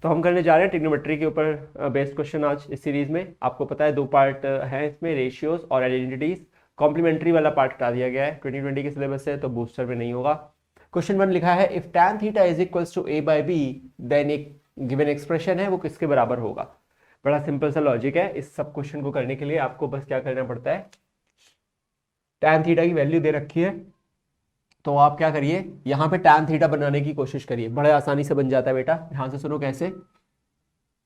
तो हम करने जा रहे हैं ट्रिग्नोमेट्री के ऊपर बेस्ड क्वेश्चन आज इस सीरीज में। आपको पता है 2 पार्ट हैं इसमें, रेशियोज और आइडेंटिटीज। कॉम्प्लीमेंट्री वाला पार्ट हटा दिया गया है, 2020 के सिलेबस से, तो बूस्टर में नहीं होगा। क्वेश्चन 1 लिखा है if tan theta is equals to a by B then एक गिवन एक्सप्रेशन है वो किसके बराबर होगा। बड़ा सिंपल सा लॉजिक है। इस सब क्वेश्चन को करने के लिए आपको बस क्या करना पड़ता है, tan थीटा की वैल्यू दे रखी है तो आप क्या करिए, यहां पे tan थीटा बनाने की कोशिश करिए, बड़े आसानी से बन जाता है बेटा। ध्यान से सुनो कैसे।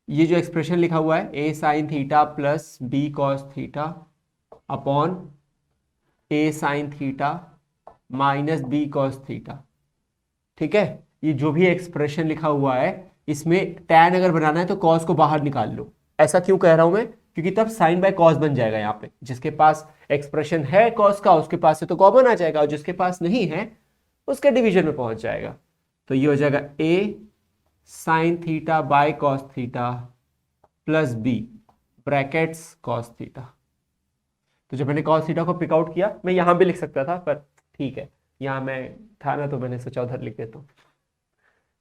ये जो एक्सप्रेशन लिखा हुआ है a sign theta plus b cos theta upon a sine theta minus b cos theta, ठीक है। ये जो भी एक्सप्रेशन लिखा हुआ है इसमें tan अगर बनाना है तो cos को बाहर निकाल लो। ऐसा क्यों कह रहा हूं मैं, क्योंकि तब साइन बाय कॉस बन जाएगा। यहाँ पे जिसके पास एक्सप्रेशन है कॉस का उसके पास से तो कॉमन आ जाएगा, और जिसके पास नहीं है उसके डिवीजन में पहुंच जाएगा। तो ये हो जाएगा a sign theta by cos theta plus b brackets cos theta. तो जब मैंने कॉस थीटा को पिक आउट किया, मैं यहां भी लिख सकता था पर ठीक है, यहां मैं था ना तो मैंने सोचा उधर लिख देता हूं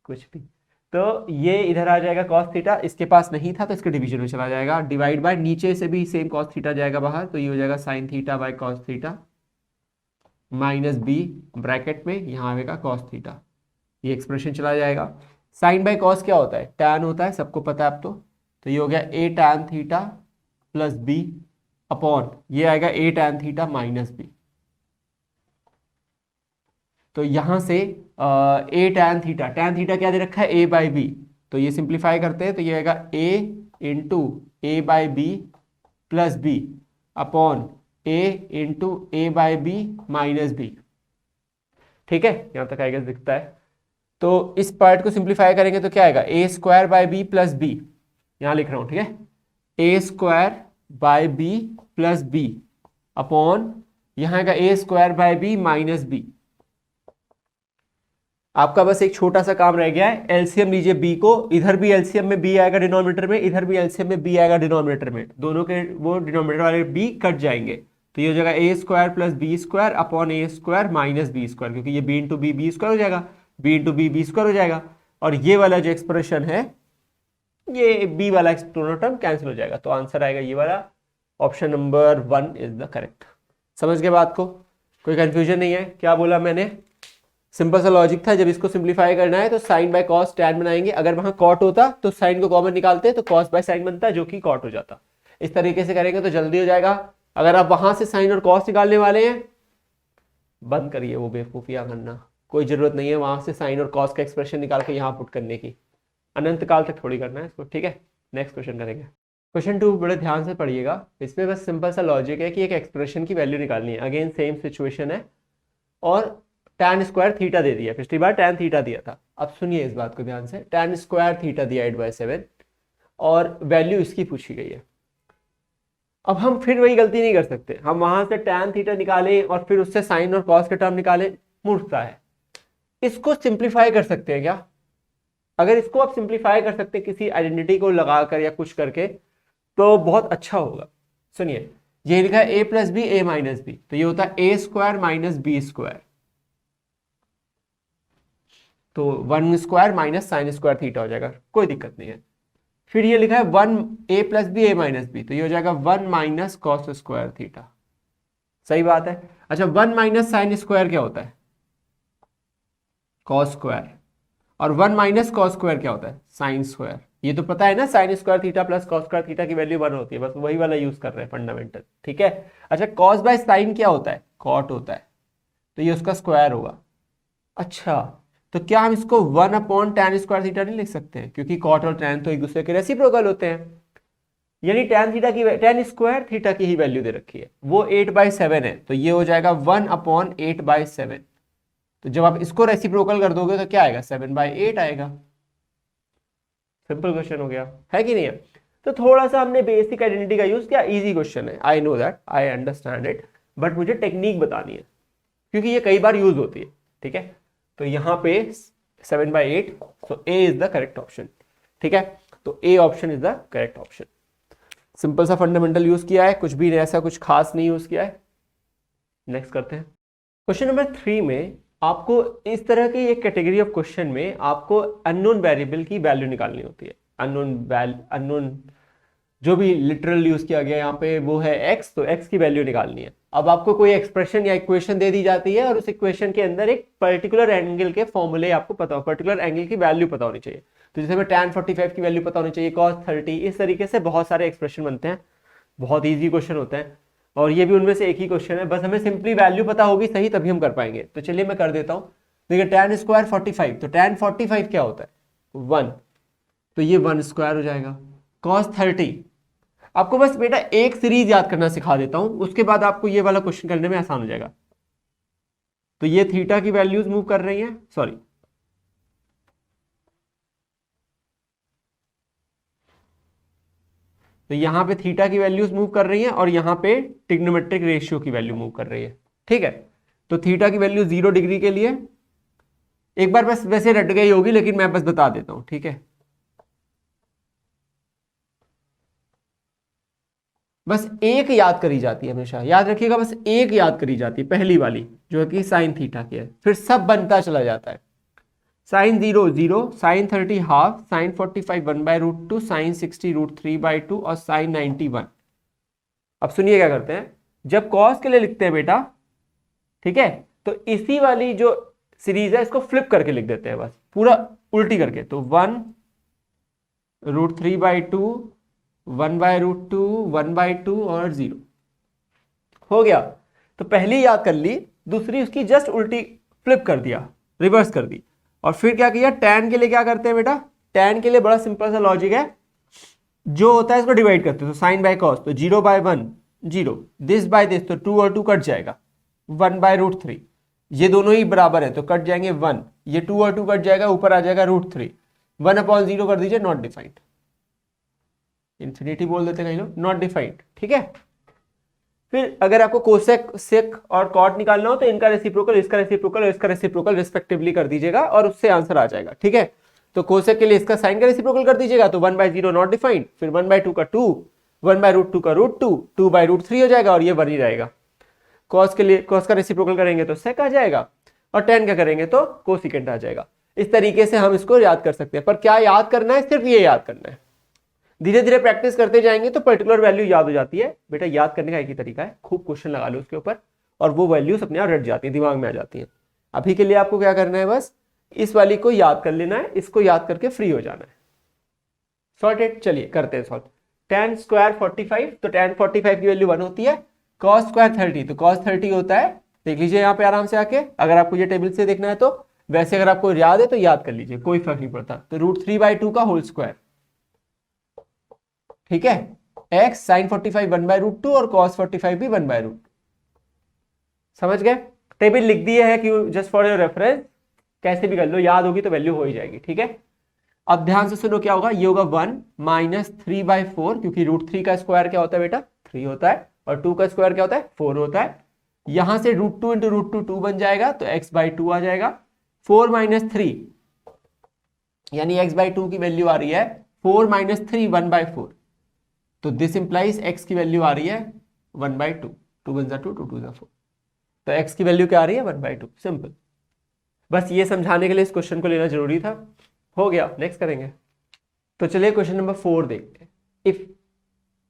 कुछ भी। तो ये इधर आ जाएगा कॉस थीटा, इसके पास नहीं था तो इसके डिवीजन में चला जाएगा, डिवाइड बाय नीचे से भी सेम कॉस थीटा जाएगा बाहर, तो ये हो जाएगा sine theta by cos theta minus B bracket में यहाँ आएगा कॉस थीटा। ये एक्सप्रेशन चला जाएगा। साइन बाय कॉस क्या होता है, टैन होता है, सबको पता है अब तो ये हो गया A tan theta plus B upon ये आएगा A tan theta minus B. तो यहां से ए टैन थीटा क्या दे रखा है, ए बाई बी, तो ये सिंप्लीफाई करते हैं तो ये आएगा A into A by B plus B upon A into A by B minus B, ठीक है। यहां तक आएगा दिखता है। तो इस पार्ट को सिंप्लीफाई करेंगे तो क्या आएगा, A square by B plus B, यहां लिख रहा हूं, ठीक है, A square by B plus B upon यहां आएगा A square by B minus B. आपका बस एक छोटा सा काम रह गया है, एलसीएम लीजिए b को, इधर भी एलसीएम में b आएगा डिनोमिनेटर में, इधर भी एलसीएम में b आएगा डिनोमिनेटर में, दोनों के वो डिनोमिनेटर वाले b कट जाएंगे। तो ये हो जाएगा A square plus B square upon A square minus B square, क्योंकि ये b इंटू बी स्क्वायर हो जाएगा, b इंटू बी स्क्वायर हो जाएगा, और ये वाला जो एक्सप्रेशन है ये b वाला दोनों टर्म कैंसिल हो जाएगा। तो आंसर आएगा ये वाला, option number 1 is the correct. समझ गए बात को, कोई कंफ्यूजन नहीं है। क्या बोला मैंने, सिंपल सा लॉजिक था। जब इसको सिंप्लीफाई करना है तो साइन बाय कॉस टैन बनाएंगे, अगर वहां कॉट होता तो साइन को कॉमन निकालते तो कॉस बाय साइन बनता जो कि कॉट हो जाता। इस तरीके से करेंगे तो जल्दी हो जाएगा। अगर आप वहां से साइन और कॉस निकालने वाले हैं, बंद करिए वो बेवकूफियां करना, कोई जरूरत नहीं है वहां से साइन और कॉस का एक्सप्रेशन निकाल के यहाँ पुट करने की, अनंत काल तक थोड़ी करना है इसको, ठीक है। नेक्स्ट क्वेश्चन करेंगे। क्वेश्चन 2 बड़े ध्यान से पढ़िएगा, इसमें बस सिंपल सा लॉजिक है कि एक एक्सप्रेशन की वैल्यू निकालनी है। अगेन सेम सिचुएशन है और tan स्क्वायर थीटा दे दिया, पिछली बार tan थीटा दिया था। अब सुनिए इस बात को ध्यान से, tan स्क्वायर थीटा दिया 8/7 और वैल्यू इसकी पूछी गई है। अब हम फिर वही गलती नहीं कर सकते, हम वहां से tan थीटा निकालें और फिर उससे साइन और कॉस के टर्म निकालें, मूर्खता है। इसको सिंप्लीफाई कर सकते हैं क्या, अगर इसको आप सिंप्लीफाई कर सकते हैं किसी आइडेंटिटी को लगाकर या कुछ करके तो बहुत अच्छा होगा। सुनिए, ये लिखा है a plus B A minus B, तो ये होता है A square minus B square, तो 1 square minus sine square theta हो जाएगा, कोई दिक्कत नहीं है। फिर ये लिखा है 1 a plus B A minus B, तो ये हो जाएगा 1 माइनस कॉस स्क्वायर थीटा, सही बात है। अच्छा, 1 माइनस साइन स्क्वायर क्या होता है, कॉस स्क्वायर, और 1 माइनस कॉस स्क्वायर क्या होता है, साइन स्क्वायर। ये तो पता है ना, sign square theta plus cos square theta की वैल्यू 1 होती है, बस वही वाला यूज कर रहे हैं फंडामेंटल, ठीक है। अच्छा, कॉस बाय साइन क्या होता है, कॉट होता है, तो ये उसका स्क्वायर होगा। अच्छा, तो क्या हम इसको 1 अपॉन टैन स्क्वायर थीटा नहीं लिख सकते हैं, क्योंकि कॉट और टैन तो एक दूसरे के रेसिप्रोकल होते हैं। यानी टैन थीटा की टैन स्क्वायर थीटा की ही वैल्यू दे रखी है, वो 8/7 है, तो ये हो जाएगा 1 अपॉन 8/7। तो जब आप इसको रेसिप्रोकल कर दोगे तो क्या आएगा, 7/8 आएगा। सिंपल क्वेश्चन हो गया, है कि नहीं है। तो थोड़ा सा हमने बेसिक आइडेंटिटी का यूज किया, इजी क्वेश्चन है, I know that, I understand it, but मुझे टेक्निक बतानी है क्योंकि ये कई बार यूज होती है, ठीक है। तो यहाँ पे 7/8, so A is the correct option, ठीक है। तो A option is the correct option. Simple सा फंडामेंटल यूज किया है, कुछ भी ऐसा कुछ खास नहीं यूज किया है। नेक्स्ट करते हैं। क्वेश्चन नंबर 3 में आपको इस तरह की एक कैटेगरी ऑफ क्वेश्चन में आपको अननोन वेरिएबल की वैल्यू निकालनी होती है। अननोन जो भी लिटरल यूज किया गया यहाँ पे वो है x, तो x की वैल्यू निकालनी है। अब आपको कोई एक्सप्रेशन या इक्वेशन दे दी जाती है और उस इक्वेशन के अंदर एक पर्टिकुलर एंगल के फॉर्मूले आपको पता हो, पर्टिकुलर एंगल की वैल्यू पता होनी चाहिए। तो जैसे में tan 45 की वैल्यू पता होनी चाहिए, cos 30, इस तरीके से बहुत सारे एक्सप्रेशन बनते हैं। बहुत ईजी क्वेश्चन होते हैं और ये भी उनमें से एक ही क्वेश्चन है, बस हमें सिंपली वैल्यू पता होगी सही तभी हम कर पाएंगे। तो चलिए मैं कर देता हूँ। देखिए tan स्क्वायर 45, तो tan 45 क्या होता है 1, तो ये 1 स्क्वायर हो जाएगा। cos 30, आपको बस बेटा एक सीरीज याद करना सिखा देता हूं, उसके बाद आपको ये वाला क्वेश्चन करने में आसान हो जाएगा। तो ये थीटा की वैल्यूज मूव कर रही हैं, सॉरी तो यहां पे थीटा की वैल्यूज मूव कर रही हैं और यहां पे ट्रिग्नोमेट्रिक रेशियो की वैल्यू मूव कर रही है, ठीक है। तो थीटा की वैल्यू 0 डिग्री के लिए एक बार बस वैसे रट गई होगी लेकिन मैं बस बता देता हूं, ठीक है। बस एक याद करी जाती है, हमेशा याद रखिएगा, बस एक याद करी जाती है, पहली वाली जो है कि साइन थीटा की है, फिर सब बनता चला जाता है। Sine 0 0, sine 30 half, sine 45 1/√2, sine 60 √3/2 और साइन 90 1। अब सुनिए क्या करते हैं, जब कॉस के लिए लिखते हैं बेटा, ठीक है, तो इसी वाली जो सीरीज है इसको फ्लिप करके लिख देते हैं, बस पूरा उल्टी करके। तो 1√3/2, 1/√2, 1/2 और 0 हो गया। तो पहली याद कर ली, दूसरी उसकी जस्ट उल्टी फ्लिप कर दिया, रिवर्स कर दी। और फिर क्या किया, tan के लिए क्या करते हैं बेटा, tan के लिए बड़ा सिंपल सा लॉजिक है, जो होता है इसको डिवाइड करते हैं। तो साइन बाय कॉस, तो 0/1 0, दिस बाय दिस, तो 2 और 2 कट जाएगा, 1/√3, ये दोनों ही बराबर है तो कट जाएंगे 1, ये 2 और 2 कट जाएगा, ऊपर आ जाएगा √3, 1/0 कर दीजिए, नॉट डिफाइंड, इंफिनिटी बोल देते कहीं लोग, नॉट डिफाइंड, ठीक है। फिर अगर आपको कोसेक, सेक और कॉट निकालना हो तो इनका रेसिप्रोकल, इसका रेसिप्रोकल और इसका रेसिप्रोकल रिस्पेक्टिवली कर दीजिएगा और उससे आंसर आ जाएगा, ठीक है। तो कोसेक के लिए इसका साइन का रेसिप्रोकल कर दीजिएगा, तो 1/0 नॉट डिफाइंड, फिर 1/2 का 2, 1/√2 का √2, 2/√3 हो जाएगा और ये 1 ही रहेगा। कॉस के लिए कॉस का रेसिप्रोकल करेंगे तो सेक आ जाएगा और tan का करेंगे तो कोसिकेंट आ जाएगा। इस तरीके से हम इसको याद कर सकते हैं, पर क्या याद करना है, सिर्फ ये याद करना है। धीरे धीरे प्रैक्टिस करते जाएंगे तो पर्टिकुलर वैल्यू याद हो जाती है। बेटा याद करने का एक ही तरीका है, खूब क्वेश्चन लगा लो उसके ऊपर और वो वैल्यूज अपने आप रट जाती हैं, दिमाग में आ जाती हैं। अभी के लिए आपको क्या करना है, बस इस वाली को याद कर लेना है, इसको याद करके फ्री हो जाना है। सॉर्टेड, चलिए करते हैं सॉल्व। tan स्क्वायर 45, तो tan 45 की वैल्यू 1 होती है। cos स्क्वायर 30, तो cos 30 होता है, देख लीजिए यहाँ पे आराम से आके, अगर आपको ये टेबल से देखना है तो, वैसे अगर आपको याद है तो याद कर लीजिए, कोई फर्क नहीं पड़ता। तो √3/2 का होल स्क्वायर, ठीक है, x sin 45 1/√2 और cos 45 भी 1/√2। समझ गए, टेबल लिख दिए है कि जस्ट फॉर योर रेफरेंस, कैसे भी कर लो, याद होगी तो वैल्यू हो ही जाएगी, ठीक है। अब ध्यान से सुनो, क्या होगा, ये होगा 1 -3/4, क्योंकि √3 का स्क्वायर क्या होता है बेटा 3 होता है, और 2 का स्क्वायर क्या होता है 4 होता है। यहां से √2 × √2 2 बन जाएगा, तो x/2 आ जाएगा। 4 - 3 यानी x/2 की वैल्यू आ रही है 4 - 3 1/4, तो दिस इंप्लाइज x की वैल्यू आ रही है 1/2, 2 1 2, 2 2 4, तो x की वैल्यू क्या आ रही है 1/2, सिंपल। बस ये समझाने के लिए इस क्वेश्चन को लेना जरूरी था। हो गया, नेक्स्ट करेंगे। तो चलिए क्वेश्चन नंबर 4 देखते हैं। If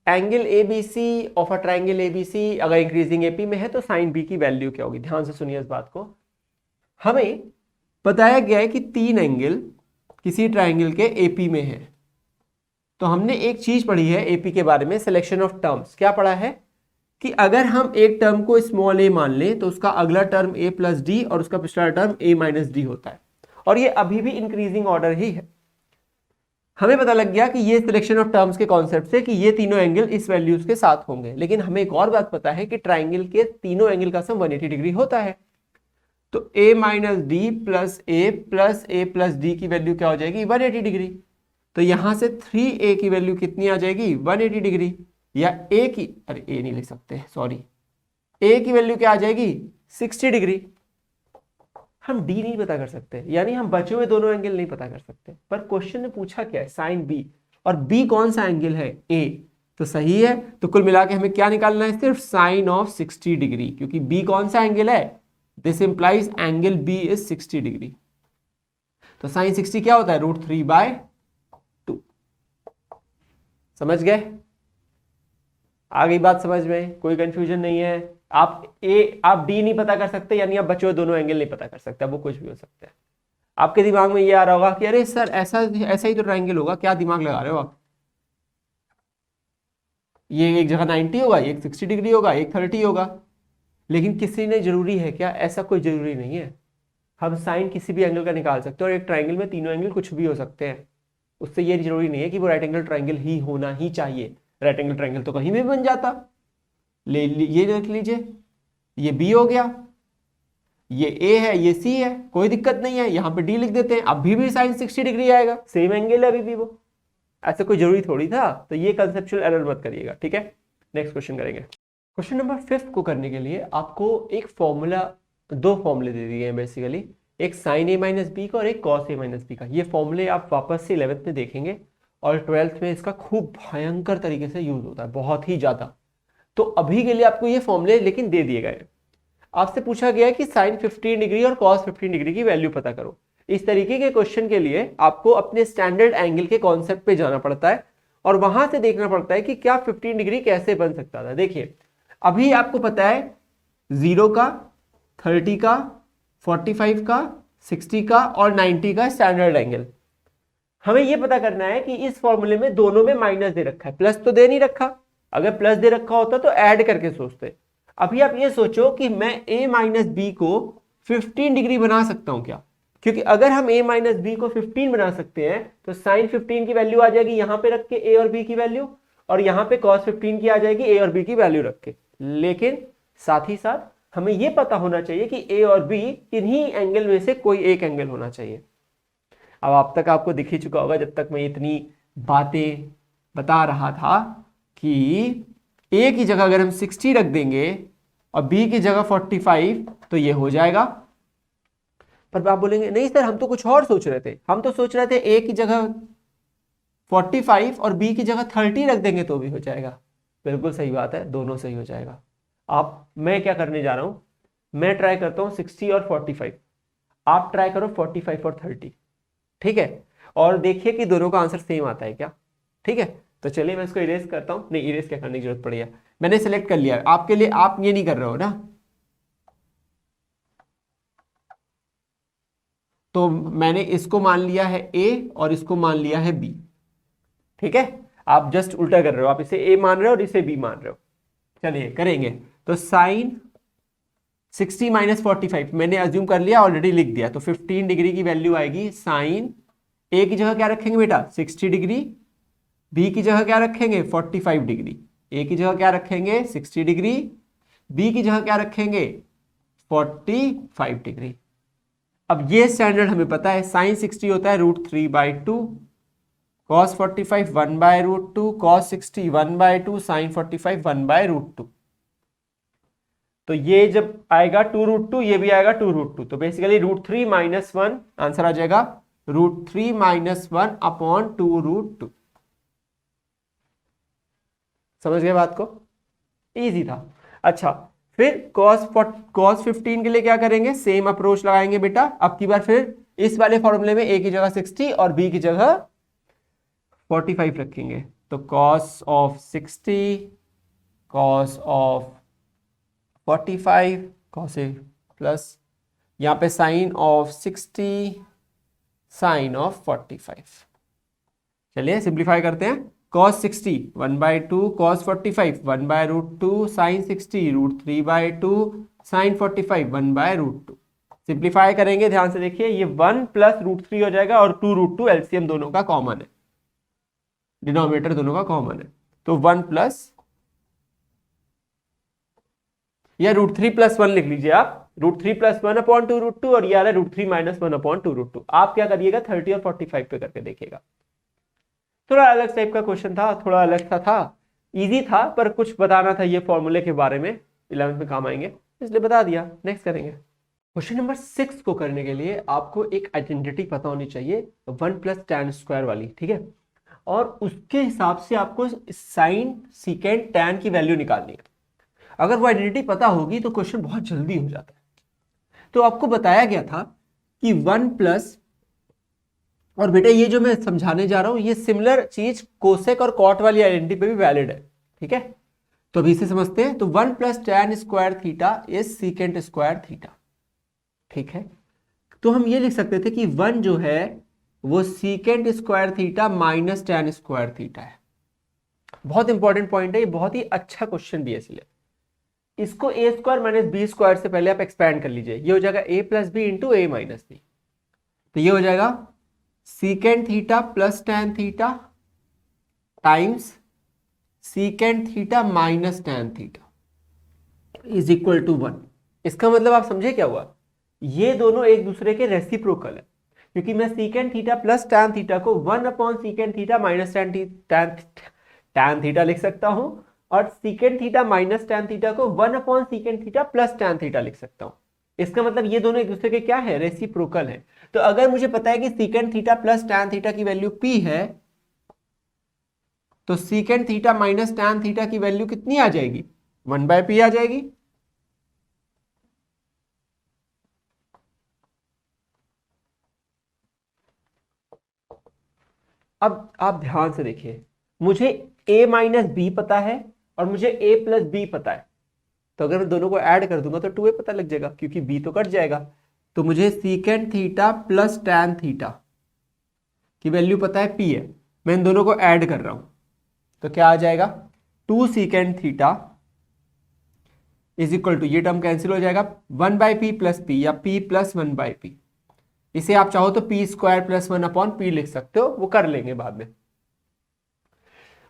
angle ABC of a triangle ABC अगर इंक्रीजिंग AP में है तो साइन B की वैल्यू क्या होगी। ध्यान से सुनिए इस बात को। हमें बताया गया है कि 3 एंगल किसी ट्राइंगल के AP में है। तो हमने एक चीज पढ़ी है AP के बारे में, सिलेक्शन ऑफ टर्म्स। क्या पढ़ा है कि अगर हम एक टर्म को स्मॉल a मान लें तो उसका अगला टर्म a + d और उसका पिछला टर्म a - d होता है, और ये अभी भी इंक्रीजिंग ऑर्डर ही है। हमें पता लग गया कि ये सिलेक्शन ऑफ टर्म्स के कॉन्सेप्ट से कि ये तीनों एंगल इस वैल्यूज के साथ होंगे, लेकिन हमें एक और बात पता है कि ट्राइंगल के तीनों एंगल का सम 180 डिग्री होता है। तो a - d + a + d की वैल्यू क्या हो जाएगी 180 डिग्री। तो यहां से 3a की वैल्यू कितनी आ जाएगी 180 डिग्री, या a की, अरे a नहीं लिख सकते सॉरी, a की वैल्यू क्या आ जाएगी 60 डिग्री। हम d नहीं पता कर सकते, यानी हम बचे हुए दोनों एंगल नहीं पता कर सकते, पर क्वेश्चन ने पूछा क्या है साइन b, और b कौन सा एंगल है a, तो सही है। तो कुल मिला के हमें क्या निकालना है, सिर्फ साइन ऑफ 60 डिग्री, क्योंकि b कौन सा एंगल है, this implies angle b is 60 degree. तो साइन 60 क्या होता है √3/2, समझ गए? आ गई बात समझ में? कोई कंफ्यूजन नहीं है? आप डी नहीं पता कर सकते, यानी आप बचे हुए दोनों एंगल नहीं पता कर सकते, अब वो कुछ भी हो सकता है। आपके दिमाग में ये आ रहा होगा कि अरे सर ऐसा ऐसा ही तो ट्रायंगल होगा, क्या दिमाग लगा रहे हो आप? ये एक जगह 90 होगा, एक 60 डिग्री होगा, एक 30 होगा। लेकिन किसी ने जरूरी है क्या? ऐसा कोई जरूरी नहीं है। हम साइन किसी भी एंगल का निकाल सकते हैं, और एक ट्रायंगल में तीनों एंगल कुछ भी हो सकते हैं। उससे ये जरूरी नहीं है कि वो राइट एंगल ट्रायंगल ही होना ही चाहिए। राइट एंगल ट्रायंगल तो कहीं भी बन जाता। ये देख लीजिए, ये बी हो गया, ये ए है, ये सी है, कोई दिक्कत नहीं है। यहां पे डी लिख देते हैं, अभी भी साइन 60 डिग्री आएगा, सेम एंगल है अभी भी वो। ऐसा कोई जरूरी थोड़ी था। तो ये कंसेप्चुअल एरर मत करिएगा, ठीक है। नेक्स्ट क्वेश्चन करेंगे। क्वेश्चन नंबर 5 को करने के लिए आपको एक फॉर्मूला, दो फॉर्मूले दे दिए हैं बेसिकली, एक साइन ए माइनस बी का और एक कॉस ए माइनस बी का। ये फॉर्मूले आप वापस से 11th में देखेंगे, और 12th में इसका खूब भयंकर तरीके से यूज होता है, बहुत ही ज्यादा। तो अभी के लिए आपको ये फॉर्मूले लेकिन दे दिए गए। आपसे पूछा गया है कि साइन 15 डिग्री और कॉस 15 डिग्री की वैल्यू पता करो। इस तरीके के क्वेश्चन के लिए आपको अपने स्टैंडर्ड एंगल के कॉन्सेप्ट पे जाना पड़ता है, और वहां से देखना पड़ता है कि क्या 15 डिग्री कैसे बन सकता था। देखिए, अभी आपको पता है 0 का, 30 का, 45 का, 60 का और 90 का स्टैंडर्ड एंगल। हमें यह पता करना है कि इस फॉर्मूले में दोनों में माइनस दे रखा है, प्लस तो दे नहीं रखा। अगर प्लस दे रखा होता तो ऐड करके सोचते। अभी आप ये सोचो कि मैं a माइनस बी को 15 डिग्री बना सकता हूं क्या? क्योंकि अगर हम a माइनस बी को 15 बना सकते हैं तो साइन 15 की वैल्यू आ जाएगी यहां पे रख के a और b की वैल्यू, और यहां पे cos 15 की आ जाएगी a और b की वैल्यू रख के। लेकिन साथ ही साथ हमें यह पता होना चाहिए कि a और b इन्हीं एंगल में से कोई एक एंगल होना चाहिए। अब तक आपको दिख ही चुका होगा, जब तक मैं इतनी बातें बता रहा था, कि a की जगह अगर हम 60 रख देंगे और b की जगह 45 तो ये हो जाएगा। पर आप बोलेंगे नहीं सर, हम तो कुछ और सोच रहे थे। हम तो सोच रहे थे a की जगह 45 और b की जगह 30 रख देंगे तो भी हो जाएगा। बिल्कुल सही बात है, दोनों सही हो जाएगा। मैं क्या करने जा रहा हूं, मैं ट्राई करता हूं 60 और 45, आप ट्राई करो 45 और 30, ठीक है। और देखिए कि दोनों का आंसर सेम आता है क्या, ठीक है। तो चलिए मैं इसको इरेज करता हूं। नहीं, इरेज क्या करने की जरूरत पड़ी है, मैंने सेलेक्ट कर लिया आपके लिए। आप ये नहीं कर रहे हो ना, तो मैंने इसको मान लिया है a और इसको मान लिया है b, ठीक है। आप जस्ट उल्टा कर रहे हो, आप इसे a मान रहे हो और इसे b मान रहे हो। चलिए करेंगे। तो साइन 60 माइनस 45 मैंने अज्यूम कर लिया, ऑलरेडी लिख दिया। तो 15 डिग्री की वैल्यू आएगी साइन, a की जगह क्या रखेंगे बेटा 60 डिग्री, b की जगह क्या रखेंगे 45 डिग्री, a की जगह क्या रखेंगे 60 डिग्री, b की जगह क्या रखेंगे 45 डिग्री। अब ये स्टैंडर्ड हमें पता है, साइन 60 होता है √3/2, cos 45 1/√2, cos 60 1/2, साइन 45 1/√2। तो ये जब आएगा 2√2, ये भी आएगा 2√2, तो बेसिकली √3 - 1 आंसर आ जाएगा √3 - 1 अपॉन 2√2। समझ गए बात को? इजी था। अच्छा, फिर cos 15 के लिए क्या करेंगे, सेम अप्रोच लगाएंगे बेटा। अब की बार फिर इस वाले फॉर्मूले में a की जगह 60 और b की जगह 45 रखेंगे। तो cos of 60 cos of 45 cos A plus यहां पे साइन ऑफ 60 साइन ऑफ 45। चलिए सिंप्लीफाई करते हैं। cos 60 1/2, cos 45 1/√2, sin 60 √3/2, sin 45 1/√2। Simplify करेंगे, ध्यान से देखिए, ये 1 प्लस √3 हो जाएगा और 2√2 एलसीएम दोनों का कॉमन है, डिनोमिनेटर दोनों का कॉमन है। तो 1 प्लस या √3 + 1 लिख लीजिए आप, √3 + 1 अपॉन 2√2, और ये आ रहा है √3 - 1 अपॉन 2√2। आप क्या करिएगा 30 और 45 पे करके देखिएगा। थोड़ा अलग टाइप का क्वेश्चन था, थोड़ा अलग सा था, इजी था, पर कुछ बताना था ये फॉर्मूले के बारे में, 11th में काम आएंगे इसलिए बता दिया। नेक्स्ट करेंगे। क्वेश्चन नंबर 6 को करने के लिए आपको एक आइडेंटिटी पता होनी चाहिए 1 + tan² वाली, ठीक है। और उसके हिसाब से आपको साइन सीकेंट टैन की वैल्यू निकालनी है। अगर वो आइडेंटिटी पता होगी तो क्वेश्चन बहुत जल्दी हो जाता है। तो आपको बताया गया था कि 1 + और बेटा ये जो मैं समझाने जा रहा हूं ये सिमिलर चीज कोसेक और कॉट वाली आइडेंटिटी पे भी वैलिड है, ठीक है। तो अभी इसे समझते हैं। तो 1 plus tan square theta is secant square theta, ठीक है। तो हम ये लिख सकते थे कि 1 जो है वो secant square theta minus tan square theta है। बहुत इंपॉर्टेंट पॉइंट है ये, बहुत ही अच्छा क्वेश्चन भी है, इसलिए इसको A square minus B square से पहले आप एक्सपैंड कर लीजिए। ये हो जाएगा A plus B into A minus B. तो ये हो जाएगा secant theta plus tan theta times secant theta minus tan theta is equal to 1। इसका मतलब आप समझे क्या हुआ, ये दोनों एक दूसरे के रेसिप्रोकल है, क्योंकि मैं secant theta plus tan theta को 1 upon secant theta minus tan theta लिख सकता हूं, और secant theta minus tan theta को 1 upon secant theta plus tan theta लिख सकता हूं। इसका मतलब ये दोनों एक दूसरे के क्या है, रेसिप्रोकल है। तो अगर मुझे पता है कि secant theta plus tan theta की वैल्यू p है, तो secant theta minus tan theta की वैल्यू कितनी आ जाएगी, 1/p आ जाएगी। अब आप ध्यान से देखिए, मुझे a माइनस बी पता है और मुझे a प्लस बी पता है। तो अगर मैं दोनों को ऐड कर दूंगा तो 2a पता लग जाएगा, क्योंकि b तो कट जाएगा। तो मुझे secant theta plus tan theta की वैल्यू पता है p है, मैं इन दोनों को ऐड कर रहा हूं, तो क्या आ जाएगा 2 secant theta is equal to, ये टर्म कैंसिल हो जाएगा, 1/p प्लस p या p प्लस 1/p। इसे आप चाहो तो p square plus 1 upon p लिख सकते हो, वो कर लेंगे बाद में।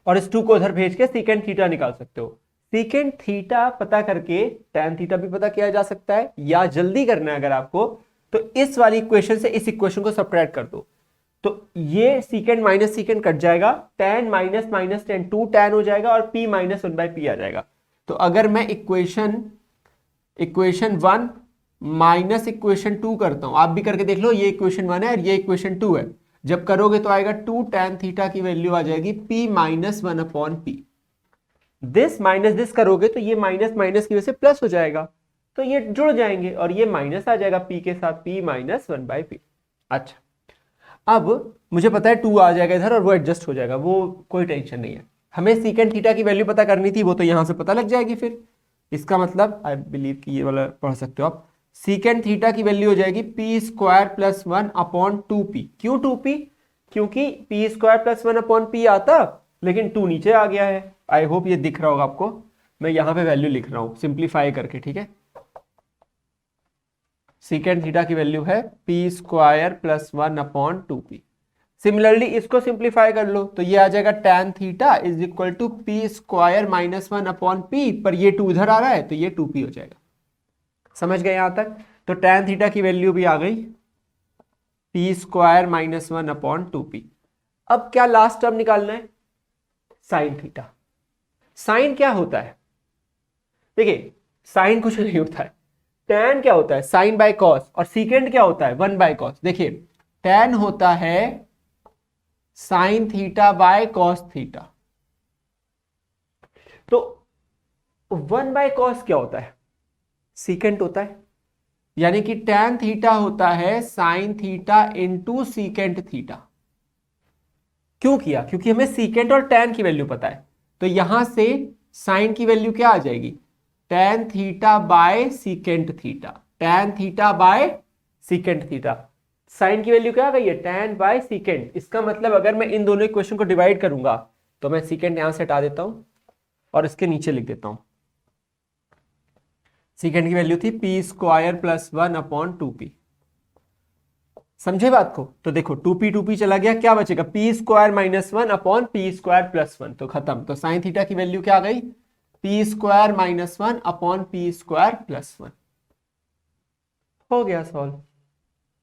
और इस 2 को उधर भेज के सीकेंट थीटा निकाल सकते हो। सीकेंट थीटा पता करके टैन थीटा भी पता किया जा सकता है, या जल्दी करना है अगर आपको तो इस वाली इक्वेशन से इस इक्वेशन को सब्ट्रैक्ट कर दो। तो ये सीकेंट माइनस सीकेंट कट जाएगा, tan minus minus tan 2 tan हो जाएगा, और p माइनस 1/p आ जाएगा। तो अगर मैं इक्वेशन 1 माइनस इक्वेशन 2 करता हूं, आप भी करके देख लो, ये इक्वेशन 1 है और ये इक्वेशन 2 है, जब करोगे तो आएगा 2 टैन थीटा की वैल्यू आ जाएगी p minus 1 upon p। This minus this करोगे तो ये माइनस माइनस की वजह से प्लस हो जाएगा, तो ये जुड़ जाएंगे और ये माइनस आ जाएगा p के साथ, p माइनस 1/p। अच्छा, अब मुझे पता है 2 आ जाएगा इधर और वो एडजस्ट हो जाएगा, वो कोई टेंशन नहीं है। हमें सीकेंट थीटा की वैल्यू पता करनी थी, वो तो यहां से पता लग जाएगी। फिर इसका मतलब आई बिलीव कि ये वाला पढ़ सकते हो आप, सीकेंट थीटा की वैल्यू हो जाएगी p square plus 1 upon 2p। क्यों 2p, क्योंकि p square plus 1 upon p आता, लेकिन 2 नीचे आ गया है। आई होप ये दिख रहा होगा आपको, मैं यहां पे वैल्यू लिख रहा हूं सिंप्लीफाई करके, ठीक है। सीकेंट थीटा की वैल्यू है p square plus 1 upon 2p। Similarly इसको सिंप्लीफाई कर लो तो ये आ जाएगा tan theta is equal to p square minus 1 upon p, पर ये 2 इधर आ रहा है तो ये 2p हो जाएगा। समझ गए यहां तक? तो टैन थीटा की वैल्यू भी आ गई p square minus 1 upon 2p। अब क्या लास्ट टर्म निकालना है, साइन थीटा। साइन क्या होता है, देखिए साइन कुछ नहीं होता है, टैन क्या होता है साइन बाय कॉस, और सीकेंट क्या होता है 1/cos। देखिए टैन होता है sign theta by cos theta, तो 1/cos क्या होता है, सीकेंट होता है, यानी कि टैन थीटा होता है sine theta into secant theta. क्यों किया, क्योंकि हमें सीकेंट और टैन की वैल्यू पता है, तो यहां से साइन की वैल्यू क्या आ जाएगी, tan theta by secant theta, tan theta by secant theta. Sine की वैल्यू क्या आ गई है, टैन बाय सीकेंट। इसका मतलब अगर मैं इन दोनों इक्वेशन को डिवाइड करूंगा तो मैं सीकेंट यहां से हटा देता हूं और इसके नीचे लिख देता हूं, सीकेंट की वैल्यू थी p square plus 1 upon 2p। समझे बात को? तो देखो 2p चला गया, क्या बचेगा p square minus 1 upon p square plus 1, तो खत्म। तो साइन थीटा की वैल्यू क्या आ गई, p square minus 1 upon p square plus 1। हो गया सॉल्व।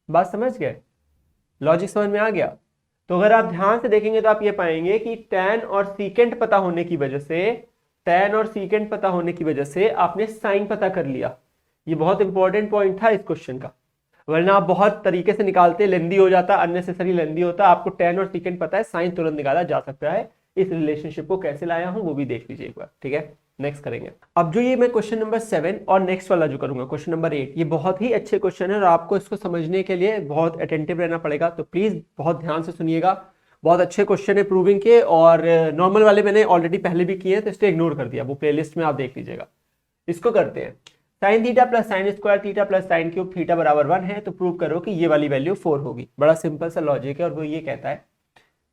बात समझ गए, लॉजिक समझ में आ गया? तो अगर आप ध्यान से देखेंगे तो आप ये पाएंगे कि टैन और सीकेंट पता होने की वजह से, टैन और सीकेंट पता होने की वजह से आपने साइन पता कर लिया। ये बहुत इंपॉर्टेंट पॉइंट था इस क्वेश्चन का, वरना आप बहुत तरीके से निकालते, लेंदी हो जाता, अननेसेसरी लेंदी होता। आपको टैन और सीकेंट पता है, साइन तुरंत निकाला जा सकता है। इस रिलेशनशिप को कैसे लाया हूं वो भी देख लीजिए एक बार, ठीक है। नेक्स्ट करेंगे। अब जो ये मैं क्वेश्चन नंबर 7 और नेक्स्ट वाला जो करूंगा क्वेश्चन नंबर 8, ये बहुत ही अच्छे क्वेश्चन है और आपको इसको समझने के लिए बहुत अटेंटिव रहना पड़ेगा, तो प्लीज बहुत ध्यान से सुनिएगा। बहुत अच्छे क्वेश्चन है प्रूविंग के, और नॉर्मल वाले मैंने ऑलरेडी पहले भी किए हैं तो इसको इग्नोर कर दिया, वो प्लेलिस्ट में आप देख लीजिएगा। इसको करते हैं। Sign theta plus sine square theta plus sine cube theta बराबर 1 है, तो प्रूव करो कि ये वाली वैल्यू 4 होगी। बड़ा सिंपल सा लॉजिक है, और वो ये कहता है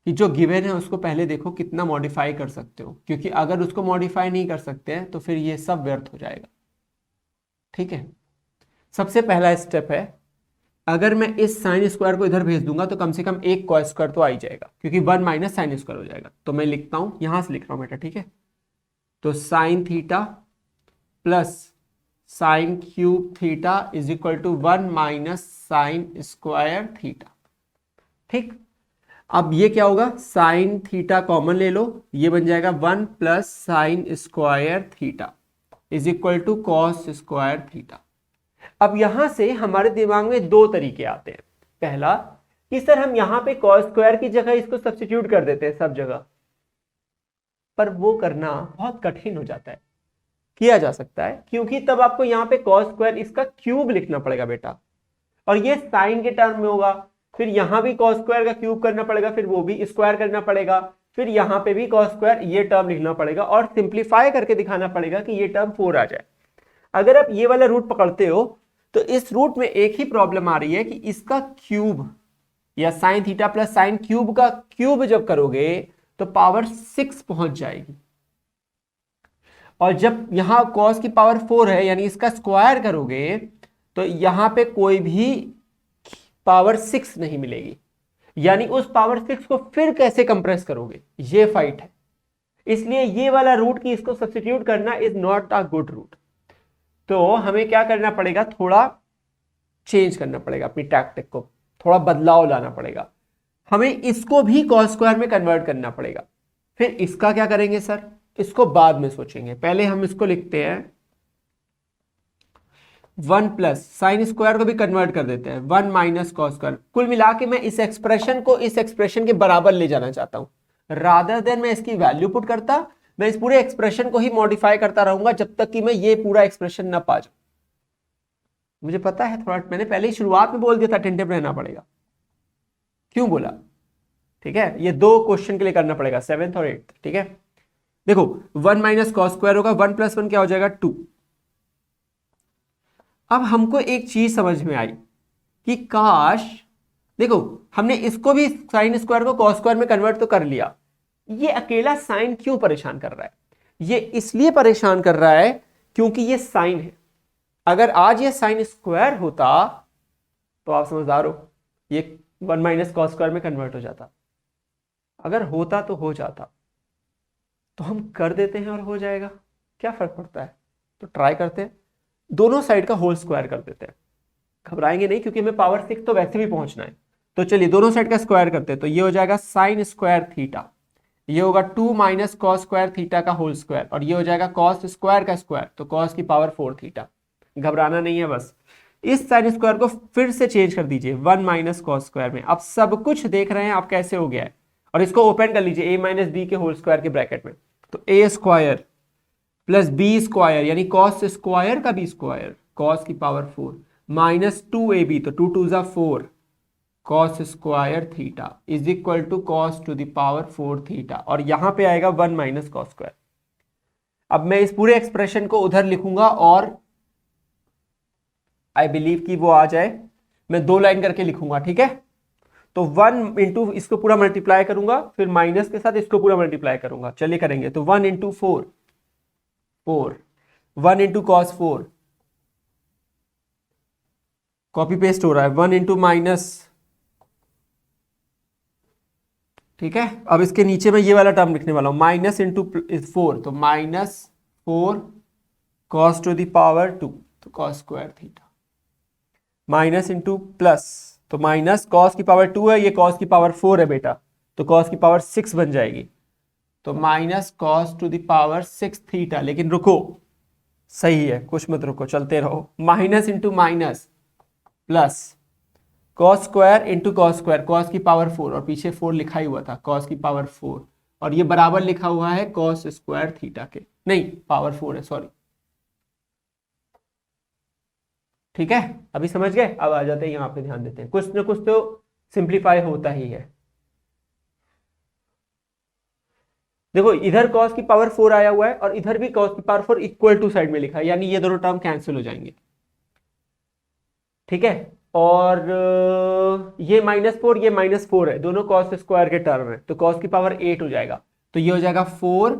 कि जो गिवन है उसको पहले देखो कितना मॉडिफाई कर सकते हो, क्योंकि अगर उसको मॉडिफाई नहीं कर सकते हैं तो फिर ये सब व्यर्थ हो जाएगा। ठीक है, सबसे पहला स्टेप है, अगर मैं इस साइन स्क्वायर को इधर भेज दूंगा तो कम से कम एक कॉस स्क्वायर तो आ ही जाएगा, क्योंकि 1 माइनस साइन स्क्वायर हो जाएगा। तो मैं लिखता हूं, यहां से लिख रहा हूं बेटा, ठीक है। तो sine theta plus sine cube theta is equal to 1 minus sine square theta. ठीक, अब ये क्या होगा, साइन थीटा कॉमन ले लो, ये बन जाएगा 1 plus sine square theta is equal to cos square theta. अब यहां से हमारे दिमाग में दो तरीके आते हैं। पहला कि सर हम यहां पे कॉस स्क्वायर की जगह इसको सब्स्टिट्यूट कर देते हैं सब जगह, पर वो करना बहुत कठिन हो जाता है। किया जा सकता है, क्योंकि तब आपको यहां पे कॉस स्क्वायर इसका क्यूब लिखना पड़ेगा बेटा, और ये साइन के टर्म में होगा। फिर यहां भी कॉस स्क्वायर का क्यूब करना पड़ेगा, फिर वो भी स्क्वायर करना पड़ेगा, फिर यहां पे भी कॉस स्क्वायर ये टर्म लिखना पड़ेगा, और सिंप्लीफाई करके दिखाना पड़ेगा कि ये टर्म 4 आ जाए। अगर आप ये वाला रूट पकड़ते हो तो इस रूट में एक ही प्रॉब्लम आ रही है कि इसका क्यूब या sign theta plus sine cube का क्यूब जब करोगे तो पावर 6 पहुंच जाएगी, और जब यहां कॉस की पावर 4 है यानी इसका स्क्वायर करोगे तो यहां पे कोई भी पावर 6 नहीं मिलेगी, यानी उस पावर 6 को फिर कैसे कंप्रेस करोगे, ये फाइट है। इसलिए ये वाला रूट की इसको सब्स्टिट्यूट करना is not a good route. तो हमें क्या करना पड़ेगा, थोड़ा चेंज करना पड़ेगा अपनी टैक्टिक को, थोड़ा बदलाव लाना पड़ेगा। हमें इसको भी कॉस स्क्वायर में कन्वर्ट करना पड़ेगा। फिर इसका क्या करेंगे सर, इसको बाद में सोचेंगे, पहले हम इसको लिखते हैं 1 प्लस साइन स्क्वायर को भी कन्वर्ट कर देते हैं 1 माइनस कॉस स्क्वायर। कुल मिला के मैं इस एक्सप्रेशन को इस एक्सप्रेशन के बराबर ले जाना चाहता हूं। रादर देन मैं इसकी वैल्यू पुट करता, मैं इस पूरे एक्सप्रेशन को ही मॉडिफाई करता रहूंगा जब तक कि मैं ये पूरा एक्सप्रेशन ना पा जाऊं। मुझे पता है थोड़ा, मैंने पहले ही शुरुआत में बोल दिया था अटेंटिव रहना पड़ेगा, क्यों बोला, ठीक है। ये दो क्वेश्चन के लिए करना पड़ेगा, 7th और 8th, ठीक है। देखो 1 माइनस कॉस स्क्वायर होगा, 1 प्लस 1 क्या हो जाएगा 2। अब हमको एक चीज समझ में आई कि काश, देखो हमने इसको भी साइन स्क्वायर को कॉस स्क्वायर में कन्वर्ट तो कर लिया, ये अकेला साइन क्यों परेशान कर रहा है, ये इसलिए परेशान कर रहा है क्योंकि ये साइन है। अगर आज ये साइन स्क्वायर होता तो आप समझदार हो, ये 1 माइनस कॉस स्क्वायर में कन्वर्ट हो जाता। अगर होता तो हो जाता, तो हम कर देते हैं और हो जाएगा, क्या फर्क पड़ता है। तो ट्राई करते हैं, दोनों साइड का होल स्क्वायर कर देते हैं, घबराएंगे नहीं क्योंकि हमें पावर 6 तो वैसे भी पहुंचना है। तो चलिए दोनों साइड का स्क्वायर करते हैं, तो ये हो जाएगा साइन स्क्वायर थीटा, ये होगा 2 माइनस कॉस स्क्वायर थीटा का होल स्क्वायर, और ये हो जाएगा कॉस स्क्वायर का स्क्वायर, तो कॉस की पावर 4 थीटा। घबराना नहीं है, बस इस साइन स्क्वायर को फिर से चेंज कर दीजिए 1 माइनस कॉस स्क्वायर में। अब सब कुछ देख रहे हैं आप कैसे हो गया है, और इसको ओपन कर लीजिए a माइनस बी के होल स्क्वायर के ब्रैकेट में। तो a square plus B square यानी कॉस स्क्वायर का बी स्क्वायर, कॉस की पावर 4 माइनस 2ab, तो 2 2 4 cos square theta is equal to cos to the power 4 theta, और यहां पे आएगा 1 माइनस कॉस स्क्वायर। अब मैं इस पूरे एक्सप्रेशन को उधर लिखूंगा और आई बिलीव कि वो आ जाए, मैं 2 लाइन करके लिखूंगा, ठीक है। तो 1 इंटू इसको पूरा मल्टीप्लाई करूंगा, फिर माइनस के साथ इसको पूरा मल्टीप्लाई करूंगा। चलिए करेंगे, तो 1 into 4 4, 1 into cos 4, copy paste हो रहा है, 1 इंटू माइनस, ठीक है। अब इसके नीचे मैं ये वाला टर्म लिखने वाला हूं, माइनस इंटू 4, तो minus 4 cos to the power 2, तो cos square theta, minus into plus, तो माइनस कॉस की पावर 2 है, ये कॉस की पावर 4 है बेटा, तो कॉस की पावर 6 बन जाएगी, तो minus cos to the power 6 theta. लेकिन रुको, सही है, कुछ मत रुको, चलते रहो, minus into minus plus cos square into cos square, cos की पावर 4, और पीछे 4 लिखा ही हुआ था, कॉस की पावर 4 और ये बराबर लिखा हुआ है कॉस स्क्वायर थीटा के, नहीं पावर 4 है, सॉरी। ठीक है, अभी समझ गए। अब आ जाते हैं यहाँ पे, ध्यान देते हैं, कुछ ना कुछ तो सिंप्लीफाई होता ही है। देखो इधर cos की पावर 4 आया हुआ है और इधर भी cos की पावर 4 इक्वल टू साइड में लिखा है, यानी ये दोनों टर्म कैंसिल हो जाएंगे। ठीक है, और ये -4 ये -4 है, दोनों cos स्क्वायर के टर्म है, तो cos की पावर 8 हो जाएगा। तो ये हो जाएगा 4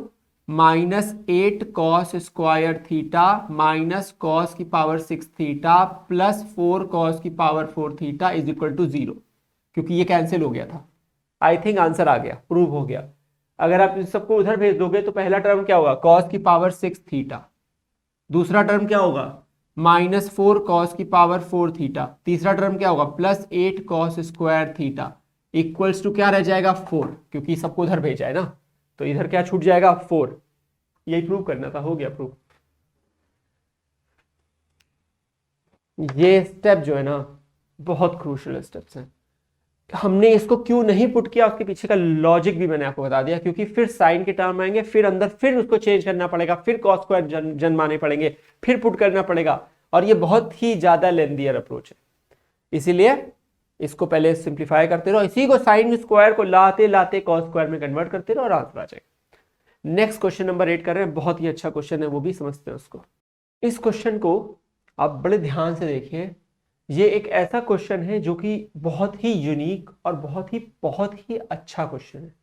-8 cos square theta minus cos की पावर 6 थीटा प्लस 4 cos की power 4 theta is equal to 0, क्योंकि ये कैंसिल हो गया था। आई थिंक आंसर आ गया, प्रूव हो गया। अगर आप इस सबको उधर भेज दोगे तो पहला टर्म क्या होगा, cos की पावर 6 थीटा, दूसरा टर्म क्या होगा -4 cos की पावर 4 थीटा, तीसरा टर्म क्या होगा +8 cos square theta equals to क्या रह जाएगा 4, क्योंकि सबको उधर भेजा है ना, तो इधर क्या छूट जाएगा 4। यही प्रूव करना था, हो गया प्रूव। ये स्टेप जो है ना बहुत क्रूशियल स्टेप्स हैं। हमने इसको क्यों नहीं पुट किया, उसके पीछे का लॉजिक भी मैंने आपको बता दिया, क्योंकि फिर साइन के टर्म आएंगे, फिर अंदर फिर उसको चेंज करना पड़ेगा, फिर कॉस स्क्वायर जन्माने पड़ेंगे, फिर पुट करना पड़ेगा, और ये बहुत ही ज्यादा लेंदियर अप्रोच है। इसीलिए इसको पहले सिंप्लीफाई करते रहो, इसी को साइन स्क्वायर को लाते लाते कॉस स्क्वायर में कन्वर्ट करते रहो और आंसर आ जाएगा। नेक्स्ट क्वेश्चन नंबर 8 कर रहे हैं, बहुत ही अच्छा क्वेश्चन है, वो भी समझते हैं उसको। इस क्वेश्चन को आप बड़े ध्यान से देखिए, ये एक ऐसा क्वेश्चन है जो कि बहुत ही यूनिक और बहुत ही अच्छा क्वेश्चन है।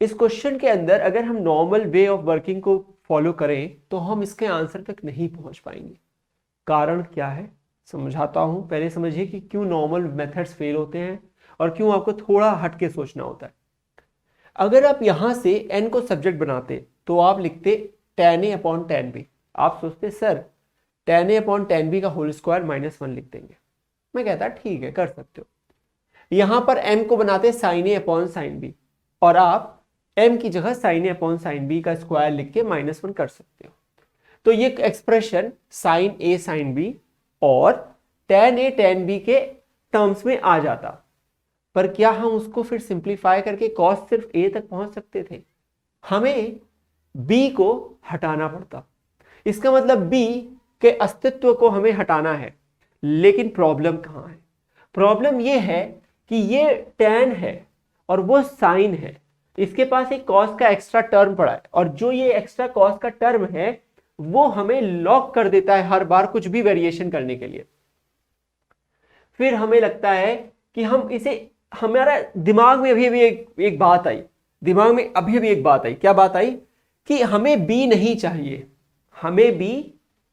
इस क्वेश्चन के अंदर अगर हम नॉर्मल वे ऑफ वर्किंग को फॉलो करें तो हम इसके आंसर तक नहीं पहुंच पाएंगे। कारण क्या है समझाता हूं, पहले समझिए कि क्यों नॉर्मल मेथड्स फेल होते हैं और क्यों आपको थोड़ा हटके सोचना होता है। अगर आप यहां से n को सब्जेक्ट बनाते तो आप लिखते tan a upon tan b। आप सोचते sir tan a upon tan b का होल स्क्वायर -1 लिख देंगे। मैं कहता ठीक है कर सकते हो। यहां पर m को बनाते sin a upon sin b, और आप m की जगह sin a upon sin b का स्क्वायर लिख के -1 कर सकते हो। तो ये expression sin a sin b और tan a tan b के टर्म्स में आ जाता, पर क्या हम उसको फिर सिंप्लीफाई करके cos सिर्फ a तक पहुंच सकते थे? हमें b को हटाना पड़ता। इसका मतलब b के अस्तित्व को हमें हटाना है, लेकिन प्रॉब्लम कहां है? प्रॉब्लम यह है कि ये tan है और वो sin है, इसके पास एक cos का एक्स्ट्रा टर्म पड़ा है, और जो ये एक्स्ट्रा cos का टर्म है वो हमें लॉक कर देता है हर बार कुछ भी वेरिएशन करने के लिए। फिर हमें लगता है कि हम इसे, हमारा दिमाग में अभी अभी एक बात आई, दिमाग में अभी अभी एक बात आई। क्या बात आई? कि हमें b नहीं चाहिए, हमें b